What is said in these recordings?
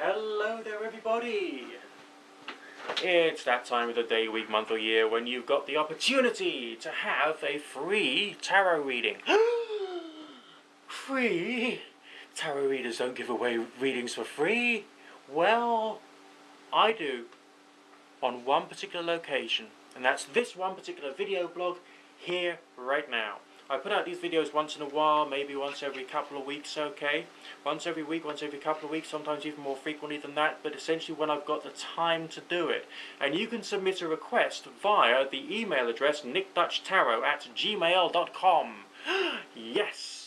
Hello there everybody! It's that time of the day, week, month or year when you've got the opportunity to have a free tarot reading. Free? Tarot readers don't give away readings for free. Well, I do. On one particular location. And that's this one particular video blog here right now. I put out these videos once in a while, maybe once every couple of weeks, okay? Once every week, once every couple of weeks, sometimes even more frequently than that, but essentially when I've got the time to do it. And you can submit a request via the email address nickdutchtarot@gmail.com. Yes!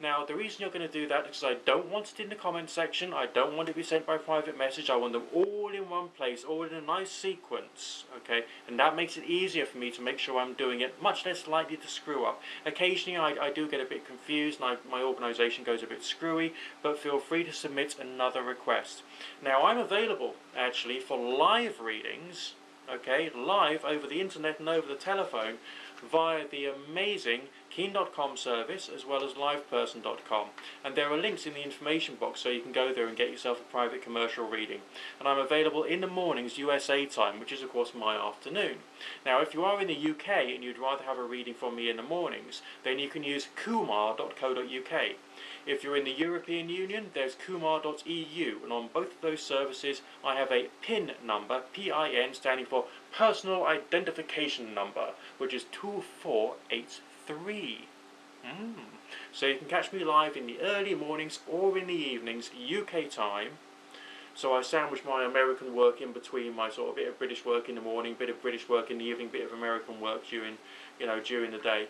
Now, the reason you're going to do that is because I don't want it in the comment section, I don't want it to be sent by private message, I want them all in one place, all in a nice sequence, okay? And that makes it easier for me to make sure I'm doing it, much less likely to screw up. Occasionally I do get a bit confused and my organisation goes a bit screwy, but feel free to submit another request. Now, I'm available, actually, for live readings, okay, live over the internet and over the telephone, via the amazing Keen.com service as well as liveperson.com, and there are links in the information box so you can go there and get yourself a private commercial reading. And I'm available in the mornings USA time, which is of course my afternoon. Now if you are in the UK and you'd rather have a reading from me in the mornings, then you can use kumar.co.uk. If you're in the European Union, there's kumar.eu, and on both of those services I have a PIN number, PIN, standing for Personal Identification Number, which is 2483. So you can catch me live in the early mornings or in the evenings, UK time. So I sandwich my American work in between my sort of bit of British work in the morning, bit of British work in the evening, bit of American work during the day.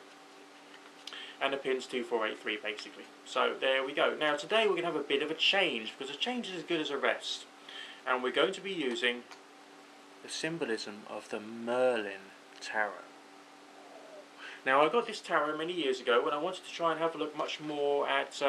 And the pin's 2483 basically. So there we go. Now today we're going to have a bit of a change, because a change is as good as a rest. And we're going to be using the symbolism of the Merlin Tarot. Now I got this tarot many years ago when I wanted to try and have a look much more at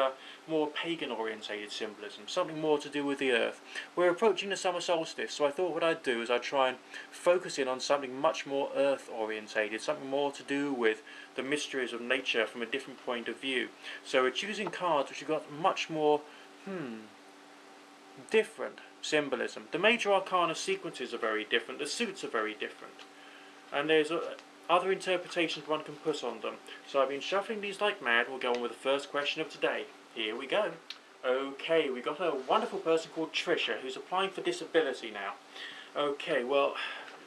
more pagan orientated symbolism, something more to do with the earth. We're approaching the summer solstice, so I thought what I'd do is I'd try and focus in on something much more earth orientated, something more to do with the mysteries of nature from a different point of view. So we're choosing cards which have got much more different symbolism. The major arcana sequences are very different, the suits are very different, and there's other interpretations one can put on them. So I've been shuffling these like mad. We'll go on with the first question of today. Here we go. Okay, we got a wonderful person called Trisha who's applying for disability now. Okay, well,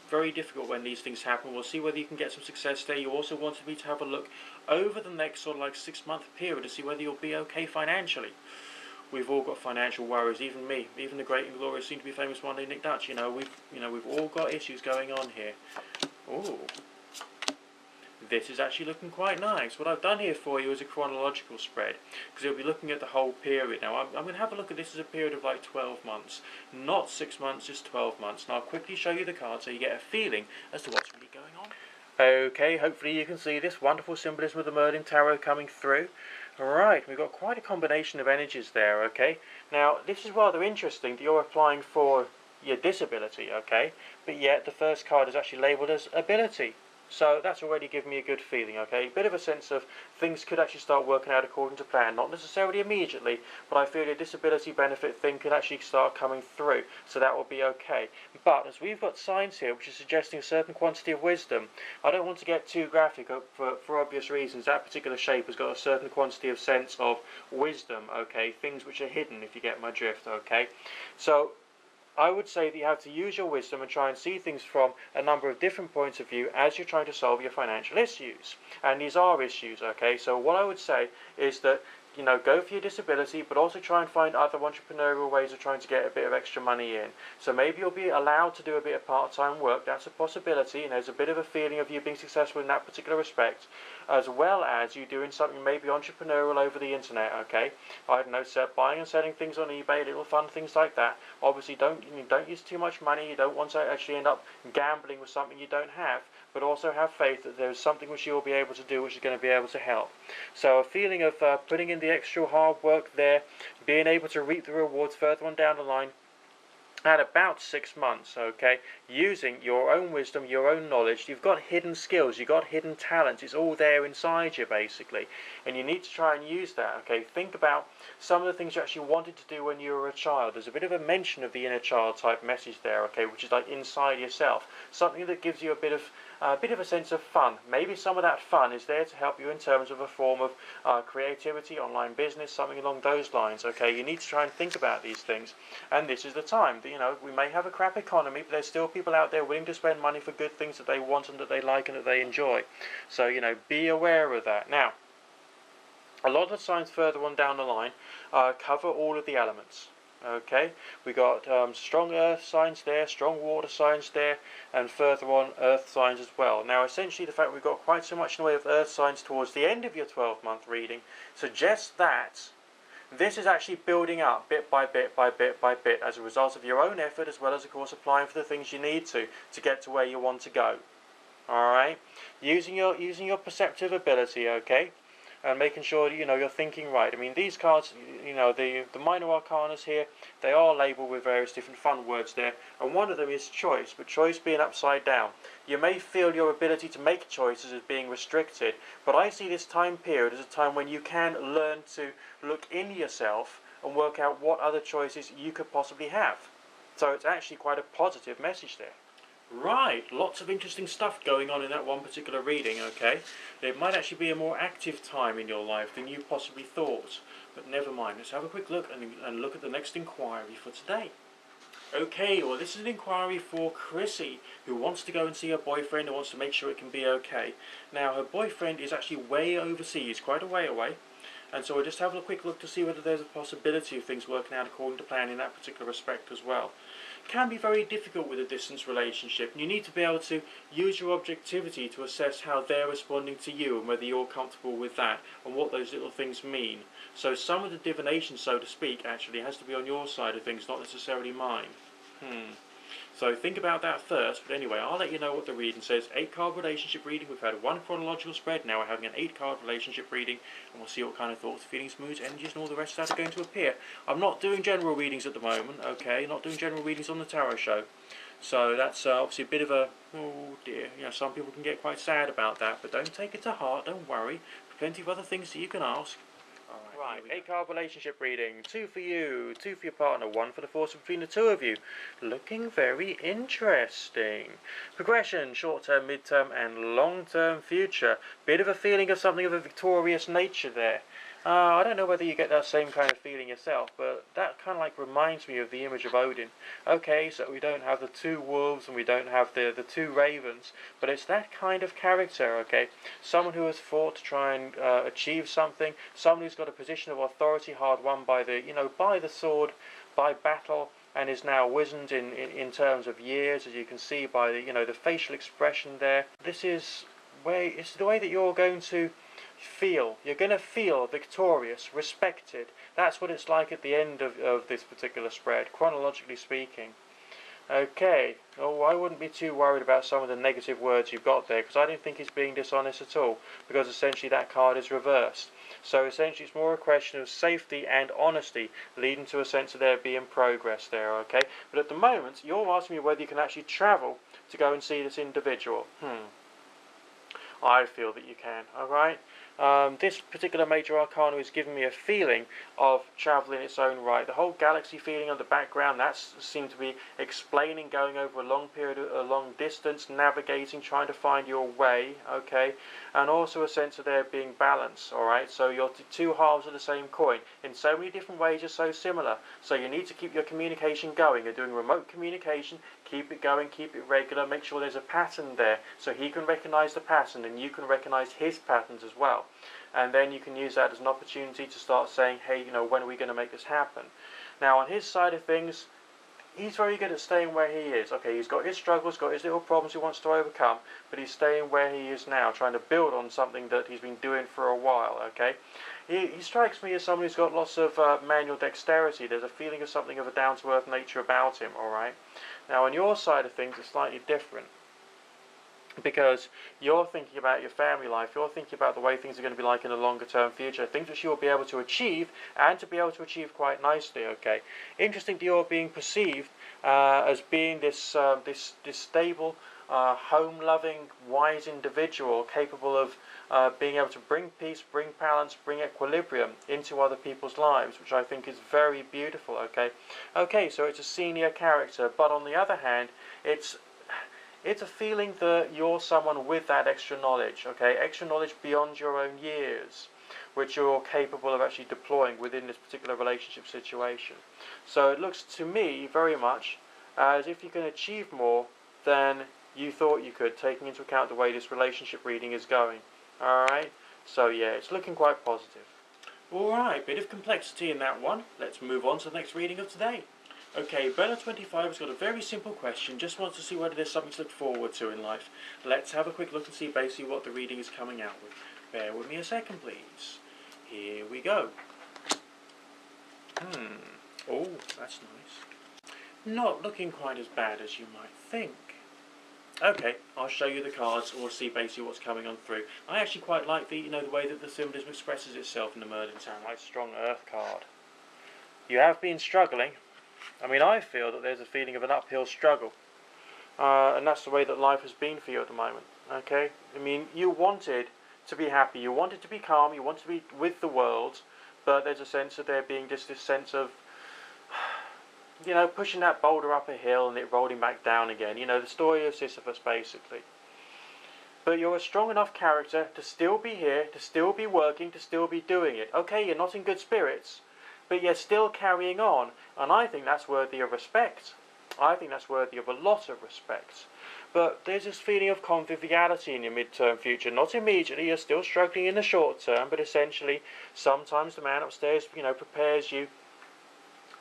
very difficult when these things happen. We'll see whether you can get some success there. You also wanted me to have a look over the next sort of like 6-month period to see whether you'll be okay financially. We've all got financial worries, even me, even the great and glorious, soon to be famous one day Nick Dutch. We've all got issues going on here. Ooh. This is actually looking quite nice. What I've done here for you is a chronological spread, because you'll be looking at the whole period. Now I'm going to have a look at this as a period of like 12 months, not 6 months, just 12 months. And I'll quickly show you the cards so you get a feeling as to what's really going on. Okay, hopefully you can see this wonderful symbolism of the Merlin Tarot coming through. Alright, we've got quite a combination of energies there, okay? Now, this is rather interesting that you're applying for your disability, okay? But yet the first card is actually labelled as ability. So that's already given me a good feeling, okay? A bit of a sense of things could actually start working out according to plan. Not necessarily immediately, but I feel a disability benefit thing could actually start coming through. So that will be okay. But as we've got signs here, which is suggesting a certain quantity of wisdom, I don't want to get too graphic for obvious reasons. That particular shape has got a certain quantity of sense of wisdom, okay? Things which are hidden, if you get my drift, okay? So I would say that you have to use your wisdom and try and see things from a number of different points of view as you're trying to solve your financial issues. And these are issues, okay? So what I would say is that, go for your disability, but also try and find other entrepreneurial ways of trying to get a bit of extra money in. So maybe you'll be allowed to do a bit of part-time work. That's a possibility, and there's a bit of a feeling of you being successful in that particular respect, as well as you doing something maybe entrepreneurial over the internet, okay? I don't know, buying and selling things on eBay, little fun things like that. Obviously, don't use too much money. You don't want to actually end up gambling with something you don't have, but also have faith that there's something which you'll be able to do which is going to be able to help. So a feeling of putting in the extra hard work there, being able to reap the rewards further on down the line, at about 6 months, okay, using your own wisdom, your own knowledge. You've got hidden skills, you've got hidden talents, it's all there inside you basically, and you need to try and use that. Okay, think about some of the things you actually wanted to do when you were a child. There's a bit of a mention of the inner child type message there, okay, which is like inside yourself, something that gives you a bit of a sense of fun. Maybe some of that fun is there to help you in terms of a form of creativity, online business, something along those lines. Okay, you need to try and think about these things, and this is the time. You know, we may have a crap economy, but there's still people out there willing to spend money for good things that they want and that they like and that they enjoy. So, you know, be aware of that. Now, a lot of the signs further on down the line cover all of the elements. Okay, we got strong earth signs there, strong water signs there, and further on earth signs as well. Now essentially the fact we've got quite so much in the way of earth signs towards the end of your 12-month reading suggests that this is actually building up bit by bit by bit by bit as a result of your own effort, as well as of course applying for the things you need to get to where you want to go. Alright, using your perceptive ability, okay, and making sure you're thinking right. I mean, these cards, the minor arcanas here, they are labelled with various different fun words there, and one of them is choice, but choice being upside down. You may feel your ability to make choices as being restricted, but I see this time period as a time when you can learn to look in yourself and work out what other choices you could possibly have. So it's actually quite a positive message there. Right, lots of interesting stuff going on in that one particular reading, okay? It might actually be a more active time in your life than you possibly thought, but never mind. Let's have a quick look and look at the next inquiry for today. Okay, well this is an inquiry for Chrissy, who wants to go and see her boyfriend and wants to make sure it can be okay. Now, her boyfriend is actually way overseas, quite a way away, and so we'll just have a quick look to see whether there's a possibility of things working out according to plan in that particular respect as well. Can be very difficult with a distance relationship, and you need to be able to use your objectivity to assess how they're responding to you and whether you're comfortable with that and what those little things mean. So some of the divination, so to speak, actually has to be on your side of things, not necessarily mine. So think about that first, but anyway, I'll let you know what the reading says. 8-card relationship reading. We've had one chronological spread, now we're having an 8-card relationship reading, and we'll see what kind of thoughts, feelings, moods, energies, and all the rest of that are going to appear. I'm not doing general readings at the moment, okay? Not doing general readings on the tarot show. So that's obviously a bit of a, oh dear, some people can get quite sad about that, but don't take it to heart, don't worry. Plenty of other things that you can ask. Right, 8-card relationship reading. 2 for you, 2 for your partner, 1 for the force between the two of you. Looking very interesting. Progression, short-term, mid-term, and long-term future. Bit of a feeling of something of a victorious nature there. I don't know whether you get that same kind of feeling yourself, but that kind of like reminds me of the image of Odin. Okay, so we don't have the 2 wolves and we don't have the 2 ravens, but it's that kind of character, okay? Someone who has fought to try and achieve something, someone who's got a position of authority hard won by by the sword, by battle, and is now wizened in terms of years, as you can see by the facial expression there. This is it's the way that you're going to feel. You're going to feel victorious, respected. That's what it's like at the end of this particular spread, chronologically speaking. Okay, oh, I wouldn't be too worried about some of the negative words you've got there, because I don't think he's being dishonest at all, because essentially that card is reversed. So essentially it's more a question of safety and honesty, leading to a sense of there being progress there, okay? But at the moment, you're asking me whether you can actually travel to go and see this individual. I feel that you can, alright? This particular major arcana is giving me a feeling of travel in its own right. The whole galaxy feeling on the background, that seemed to be explaining going over a long period, a long distance, navigating, trying to find your way, okay? And also a sense of there being balance, alright? So you're 2 halves of the same coin. In so many different ways, you're so similar. So you need to keep your communication going. You're doing remote communication, keep it going, keep it regular, make sure there's a pattern there, so he can recognise the pattern and you can recognise his patterns as well. And then you can use that as an opportunity to start saying, hey, when are we going to make this happen? Now, on his side of things, he's very good at staying where he is. Okay, he's got his struggles, got his little problems he wants to overcome, but he's staying where he is now, trying to build on something that he's been doing for a while, okay? He strikes me as someone who's got lots of manual dexterity. There's a feeling of something of a down-to-earth nature about him, alright? Now, on your side of things, it's slightly different, because you're thinking about your family life, you're thinking about the way things are going to be like in the longer term future, things that you'll be able to achieve, and to be able to achieve quite nicely, okay? Interesting that you're being perceived as being this stable, home-loving, wise individual capable of being able to bring peace, bring balance, bring equilibrium into other people's lives, which I think is very beautiful. Okay, so it's a senior character, but on the other hand, it's a feeling that you're someone with that extra knowledge, extra knowledge beyond your own years, which you're capable of actually deploying within this particular relationship situation. So it looks to me very much as if you can achieve more than you thought you could, taking into account the way this relationship reading is going. Alright, so yeah, it's looking quite positive. Alright, bit of complexity in that one. Let's move on to the next reading of today. Okay, Bella25 has got a very simple question, just wants to see whether there's something to look forward to in life. Let's have a quick look and see basically what the reading is coming out with. Bear with me a second, please. Here we go. Oh, that's nice. Not looking quite as bad as you might think. Okay, I'll show you the cards and we'll see basically what's coming on through. I actually quite like the way that the symbolism expresses itself in the Murden Town, like Strong Earth card. You have been struggling. I mean, I feel that there's a feeling of an uphill struggle. And that's the way that life has been for you at the moment. Okay? I mean, you wanted to be happy, you wanted to be calm, you wanted to be with the world, but there's a sense of there being just this sense of, pushing that boulder up a hill and it rolling back down again. The story of Sisyphus, basically. But you're a strong enough character to still be here, to still be working, to still be doing it. Okay, you're not in good spirits, but you're still carrying on. And I think that's worthy of respect. I think that's worthy of a lot of respect. But there's this feeling of conviviality in your mid-term future. Not immediately, you're still struggling in the short term, but essentially, sometimes the man upstairs, prepares you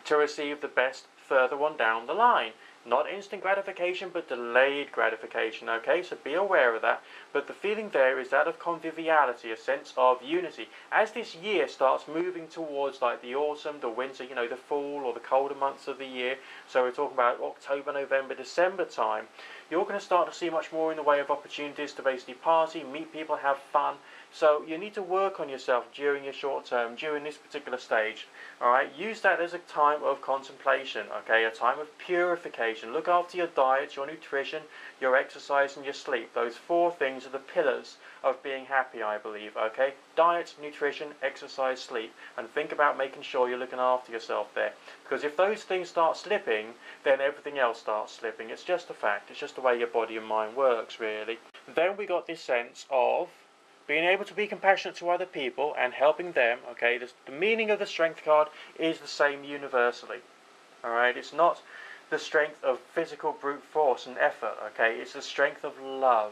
to receive the best further on down the line. Not instant gratification, but delayed gratification, okay? So be aware of that. But the feeling there is that of conviviality, a sense of unity. As this year starts moving towards like the autumn, the winter, the fall or the colder months of the year, so we're talking about October, November, December time, you're going to start to see much more in the way of opportunities to basically party, meet people, have fun. So you need to work on yourself during your short term, during this particular stage. Alright, use that as a time of contemplation, okay, a time of purification. Look after your diet, your nutrition, your exercise and your sleep. Those 4 things are the pillars of being happy, I believe, okay? Diet, nutrition, exercise, sleep. And think about making sure you're looking after yourself there. Because if those things start slipping, then everything else starts slipping. It's just a fact. It's just the way your body and mind works, really. Then we got this sense of being able to be compassionate to other people and helping them, okay? The meaning of the strength card is the same universally, alright? It's not the strength of physical brute force and effort, okay? It's the strength of love,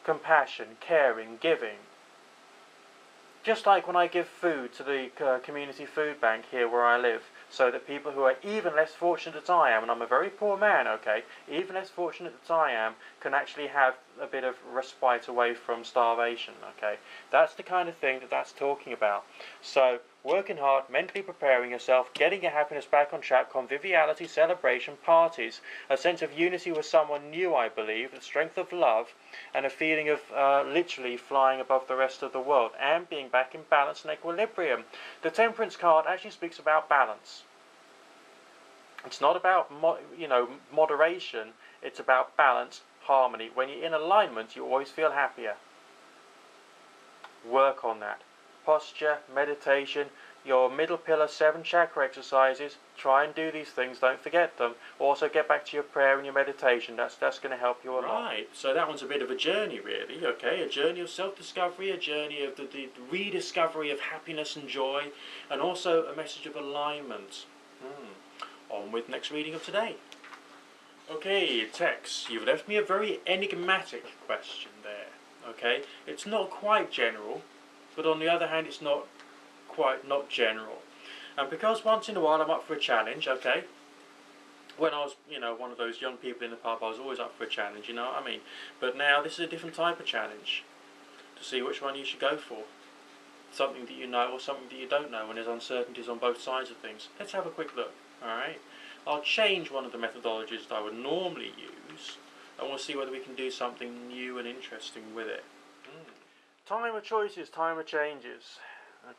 compassion, caring, giving. Just like when I give food to the community food bank here where I live, so that people who are even less fortunate than I am, and I'm a very poor man, okay, even less fortunate than I am, can actually have a bit of respite away from starvation, okay. That's the kind of thing that's talking about. So, working hard, mentally preparing yourself, getting your happiness back on track, conviviality, celebration, parties, a sense of unity with someone new, I believe, the strength of love, and a feeling of literally flying above the rest of the world, and being back in balance and equilibrium. The Temperance card actually speaks about balance. It's not about moderation, it's about balance, harmony. When you're in alignment, you always feel happier. Work on that. Posture, meditation, your middle pillar 7 chakra exercises, try and do these things, don't forget them. Also get back to your prayer and your meditation, that's going to help you a lot. Right, so that one's a bit of a journey really, okay, a journey of self-discovery, a journey of the rediscovery of happiness and joy, and also a message of alignment. On with next reading of today. Okay, Tex, you've left me a very enigmatic question there, okay? It's not quite general, but on the other hand it's not general. And because once in a while I'm up for a challenge, okay? When I was, one of those young people in the pub, I was always up for a challenge, you know what I mean? But now this is a different type of challenge, to see which one you should go for. Something that you know or something that you don't know, and there's uncertainties on both sides of things. Let's have a quick look, alright? I'll change one of the methodologies that I would normally use, and we'll see whether we can do something new and interesting with it. Time of choices, time of changes.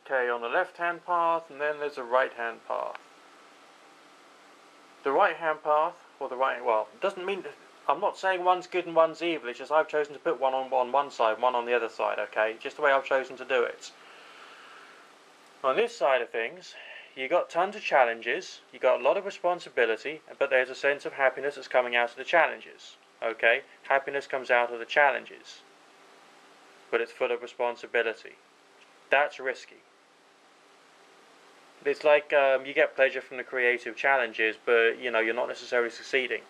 Okay, on the left-hand path, and then there's a right-hand path. The right-hand path, or the right, well, it doesn't mean, I'm not saying one's good and one's evil, it's just I've chosen to put one on one side, one on the other side, okay? Just the way I've chosen to do it. On this side of things, you got tons of challenges, you got a lot of responsibility, but there's a sense of happiness that's coming out of the challenges, okay? Happiness comes out of the challenges, but it's full of responsibility. That's risky. It's like you get pleasure from the creative challenges, but you know you're not necessarily succeeding.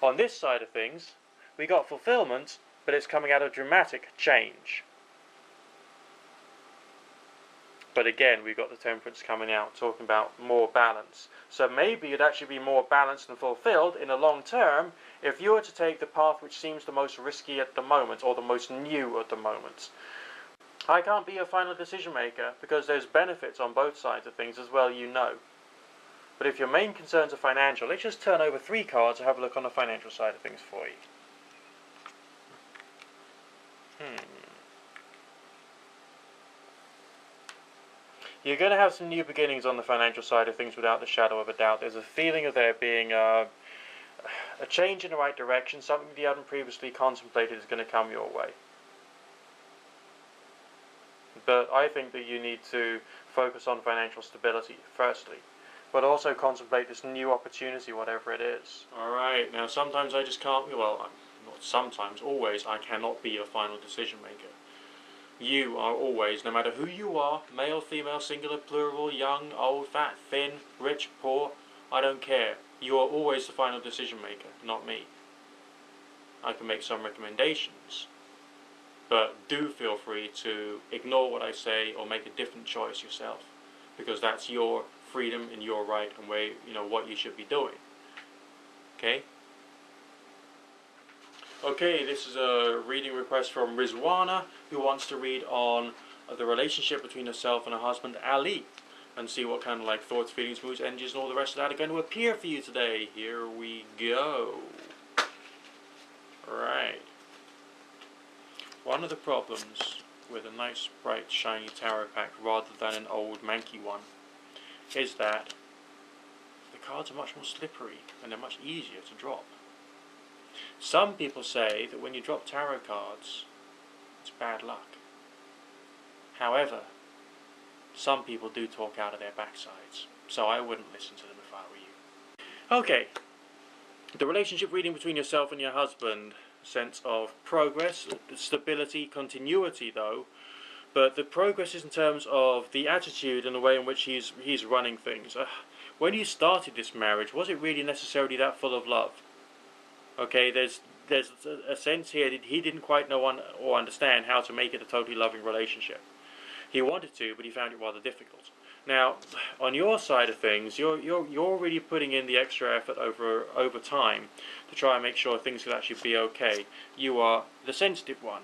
On this side of things, we got fulfillment, but it's coming out of dramatic change. But again, we've got the temperance coming out, talking about more balance. So maybe you'd actually be more balanced and fulfilled in the long term if you were to take the path which seems the most risky at the moment, or the most new at the moment. I can't be a final decision maker because there's benefits on both sides of things as well, you know. But if your main concerns are financial, let's just turn over 3 cards and have a look on the financial side of things for you. You're going to have some new beginnings on the financial side of things without the shadow of a doubt. There's a feeling of there being a change in the right direction, something you hadn't previously contemplated is going to come your way. But I think that you need to focus on financial stability, firstly, but also contemplate this new opportunity, whatever it is. Alright, now sometimes I just can't, well, not sometimes, always, I cannot be a final decision maker. You are always, no matter who you are, male, female, singular, plural, young, old, fat, thin, rich, poor, I don't care. You are always the final decision maker, not me. I can make some recommendations, but do feel free to ignore what I say or make a different choice yourself, because that's your freedom and your right and way, you know, what you should be doing. Okay? Okay, this is a reading request from Rizwana, who wants to read on the relationship between herself and her husband Ali, and see what kind of like thoughts, feelings, moods, energies, and all the rest of that are going to appear for you today. Here we go. Right. One of the problems with a nice, bright, shiny tarot pack rather than an old, manky one is that the cards are much more slippery and they're much easier to drop. Some people say that when you drop tarot cards, it's bad luck. However, some people do talk out of their backsides, so I wouldn't listen to them if I were you. Okay, the relationship reading between yourself and your husband. Sense of progress, stability, continuity though, but the progress is in terms of the attitude and the way in which he's running things. When you started this marriage, was it really necessarily that full of love? Okay, there's a sense here that he didn't quite know or understand how to make it a totally loving relationship. He wanted to, but he found it rather difficult. Now, on your side of things, you're really putting in the extra effort over time to try and make sure things will actually be okay. You are the sensitive one.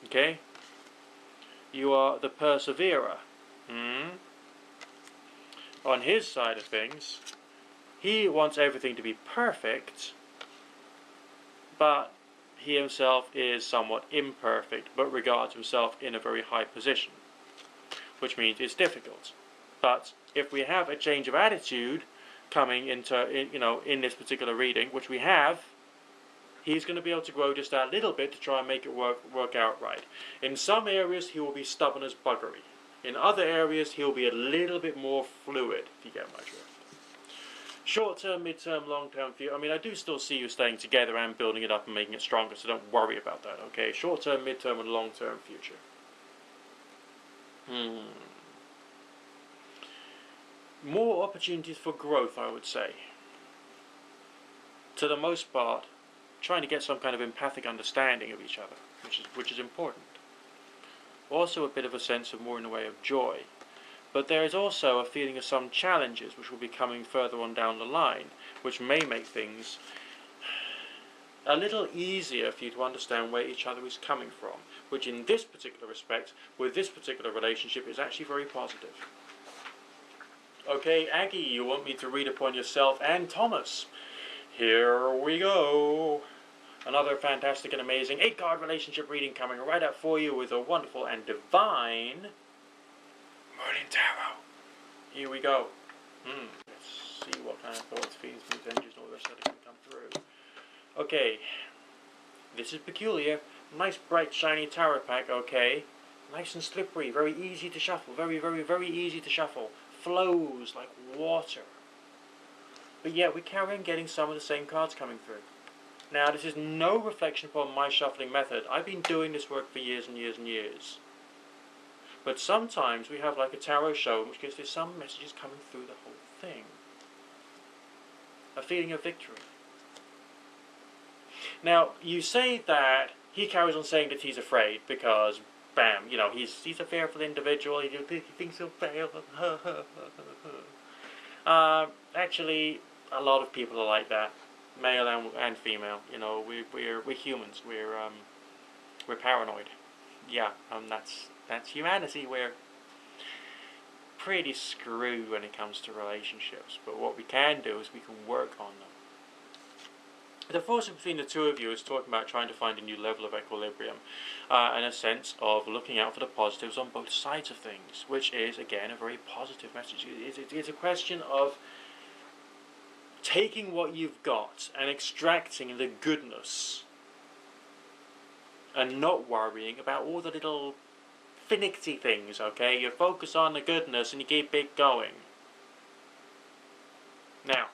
Okay? You are the perseverer. On his side of things, he wants everything to be perfect, but he himself is somewhat imperfect, but regards himself in a very high position, which means it's difficult. But if we have a change of attitude coming in this particular reading, which we have, he's going to be able to grow just that little bit to try and make it work out right. In some areas, he will be stubborn as buggery. In other areas, he'll be a little bit more fluid, if you get my drift. Short-term, mid-term, long-term view. I mean, I do still see you staying together and building it up and making it stronger, so don't worry about that, okay? Short-term, mid-term, and long-term future. More opportunities for growth, I would say. To the most part, trying to get some kind of empathic understanding of each other, which is important. Also a bit of a sense of more in the way of joy. But there is also a feeling of some challenges which will be coming further on down the line, which may make things a little easier for you to understand where each other is coming from, which in this particular respect, with this particular relationship, is actually very positive. Okay, Aggie, you want me to read upon yourself and Thomas. Here we go. Another fantastic and amazing 8-card relationship reading coming right up for you with a wonderful and divine Merlin Tarot. Here we go. Yes. see what kind of thoughts, feelings, moods, energies, and all the rest of it can come through. Okay, this is peculiar. Nice, bright, shiny tarot pack, okay. Nice and slippery, very easy to shuffle, very, very, very easy to shuffle. Flows like water. But yet we carry on getting some of the same cards coming through. Now, this is no reflection upon my shuffling method. I've been doing this work for years and years and years. But sometimes we have like a tarot show in which case there's some messages coming through the whole thing. A feeling of victory. Now, you say that he carries on saying that he's afraid because, bam, you know, he's a fearful individual, he thinks he'll fail. Actually, a lot of people are like that, male and female. You know, we're humans. We're paranoid. Yeah, that's humanity. We're pretty screwed when it comes to relationships. But what we can do is we can work on them. The force between the two of you is talking about trying to find a new level of equilibrium, and a sense of looking out for the positives on both sides of things, which is, again, a very positive message. It's a question of taking what you've got and extracting the goodness and not worrying about all the little finicky things, okay? You focus on the goodness and you keep it going. Now,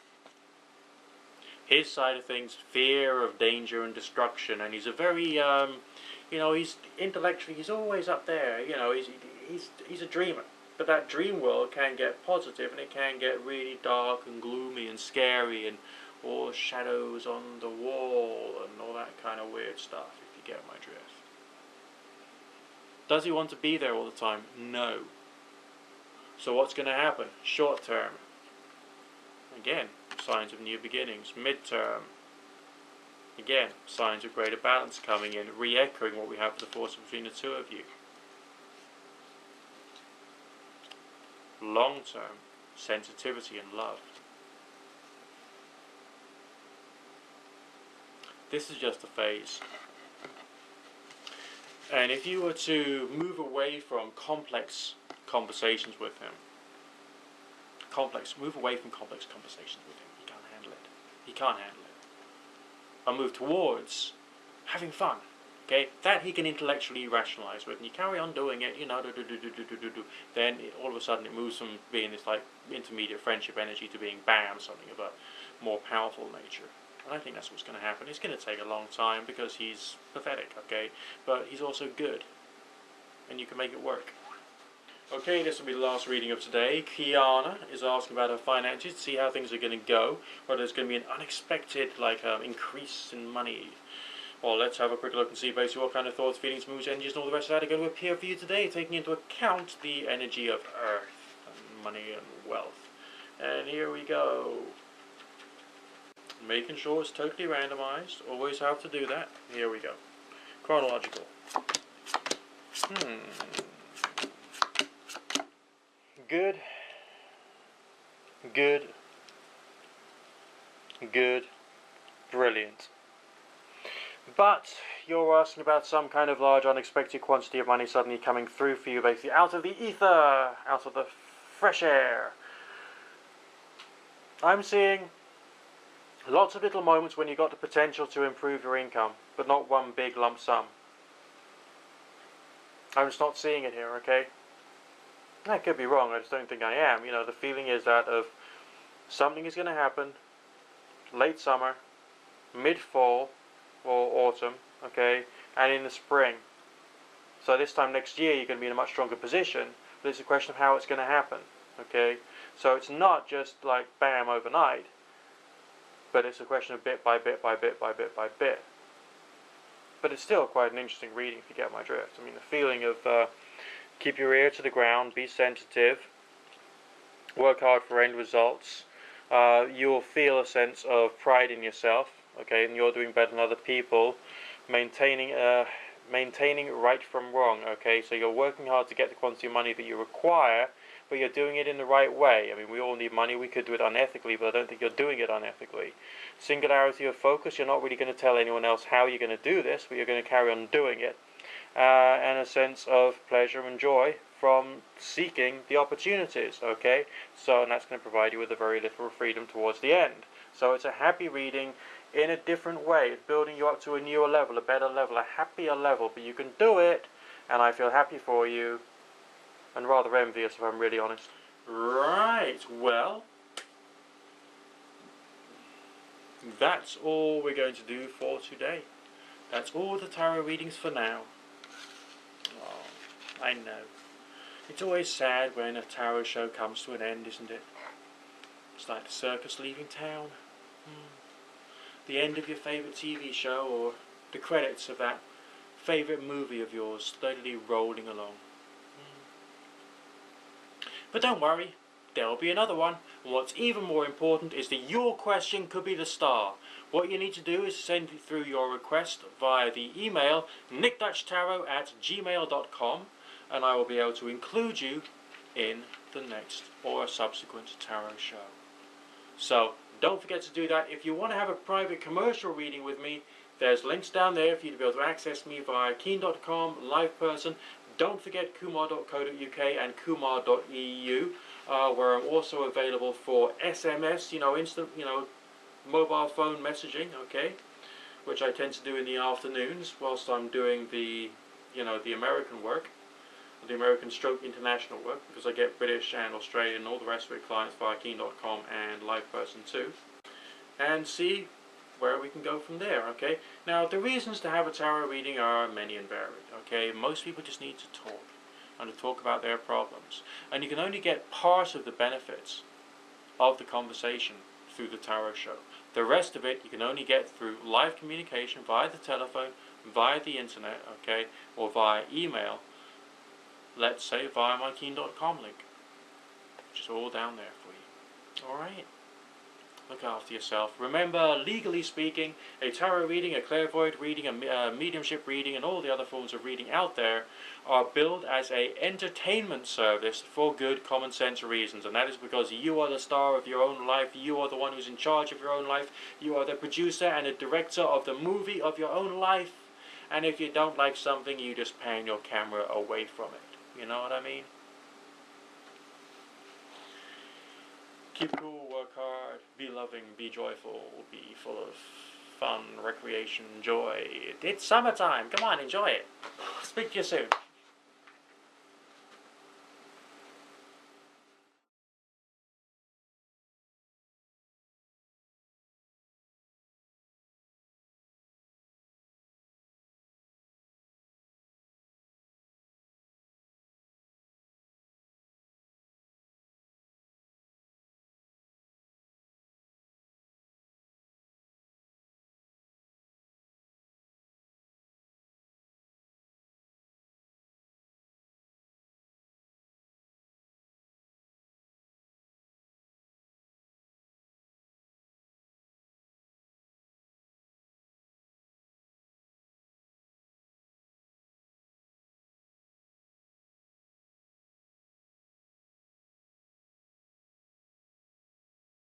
his side of things, fear of danger and destruction, and he's a very, you know, he's intellectually, he's always up there, you know, he's a dreamer. But that dream world can get positive, and it can get really dark and gloomy and scary, and all shadows on the wall, and all that kind of weird stuff, if you get my drift. Does he want to be there all the time? No. So what's going to happen? Short term. Again, signs of new beginnings. Mid-term. Again, signs of greater balance coming in, re-echoing what we have for the force between the two of you. Long-term, sensitivity and love. This is just a phase. And if you were to move away from complex conversations with him, move away from complex conversations with him. He can't handle it. He can't handle it. And move towards having fun. Okay, that he can intellectually rationalize with, and you carry on doing it, you know, then all of a sudden it moves from being this like intermediate friendship energy to being bam, something of a more powerful nature. And I think that's what's going to happen. It's going to take a long time because he's pathetic, okay, but he's also good, and you can make it work. Okay, this will be the last reading of today. Kiana is asking about her finances to see how things are going to go, whether there's going to be an unexpected increase in money. Well, let's have a quick look and see basically what kind of thoughts, feelings, moods, energies, and all the rest of that are going to appear for you today, taking into account the energy of earth, and money, and wealth. And here we go. Making sure it's totally randomized. Always have to do that. Here we go. Chronological. Good. Good. Good. Brilliant. But you're asking about some kind of large unexpected quantity of money suddenly coming through for you, basically out of the ether, out of the fresh air. I'm seeing lots of little moments when you've got the potential to improve your income, but not one big lump sum. I'm just not seeing it here, okay? I could be wrong, I just don't think I am. You know, the feeling is that of something is going to happen late summer, mid-fall, or autumn, okay, and in the spring. So this time next year you're going to be in a much stronger position, but it's a question of how it's going to happen, okay? So it's not just like bam overnight, but it's a question of bit by bit by bit by bit by bit. But it's still quite an interesting reading if you get my drift. I mean, the feeling of keep your ear to the ground, be sensitive, work hard for end results. You'll feel a sense of pride in yourself, okay, and you're doing better than other people, maintaining right from wrong, okay, so you're working hard to get the quantity of money that you require, but you're doing it in the right way. I mean, we all need money, we could do it unethically, but I don't think you're doing it unethically. Singularity of focus, you're not really going to tell anyone else how you're going to do this, but you're going to carry on doing it. and a sense of pleasure and joy from seeking the opportunities, okay? So, and that's going to provide you with a very little freedom towards the end. So it's a happy reading in a different way. It's building you up to a newer level, a better level, a happier level, but you can do it, and I feel happy for you, and rather envious if I'm really honest. Right, well, that's all we're going to do for today. That's all the tarot readings for now. Oh, I know. It's always sad when a tarot show comes to an end, isn't it? It's like the circus leaving town. The end of your favourite TV show, or the credits of that favourite movie of yours slowly rolling along. But don't worry, there'll be another one. And what's even more important is that your question could be the star. What you need to do is send through your request via the email nickdutchtarot@gmail.com, and I will be able to include you in the next or a subsequent tarot show. So don't forget to do that. If you want to have a private commercial reading with me, there's links down there for you to be able to access me via keen.com, LivePerson. Don't forget kumar.co.uk and kumar.eu, where I'm also available for SMS, instant, mobile phone messaging, okay, which I tend to do in the afternoons whilst I'm doing the, the American work, the American stroke international work, because I get British and Australian and all the rest of it clients via keen.com and LivePerson too, and see where we can go from there, okay? Now, the reasons to have a tarot reading are many and varied, okay? Most people just need to talk, and to talk about their problems. And you can only get part of the benefits of the conversation through the tarot show. The rest of it you can only get through live communication via the telephone, via the internet, okay? Or via email, let's say via my keen.com link, which is all down there for you. Alright? Look after yourself. Remember, legally speaking, a tarot reading, a clairvoyant reading, a mediumship reading, and all the other forms of reading out there are billed as a entertainment service for good common sense reasons. And that is because you are the star of your own life. You are the one who's in charge of your own life. You are the producer and the director of the movie of your own life. And if you don't like something, you just pan your camera away from it. You know what I mean? Keep cool, work hard, be loving, be joyful, be full of fun, recreation, joy. It's summertime. Come on, enjoy it. Speak to you soon.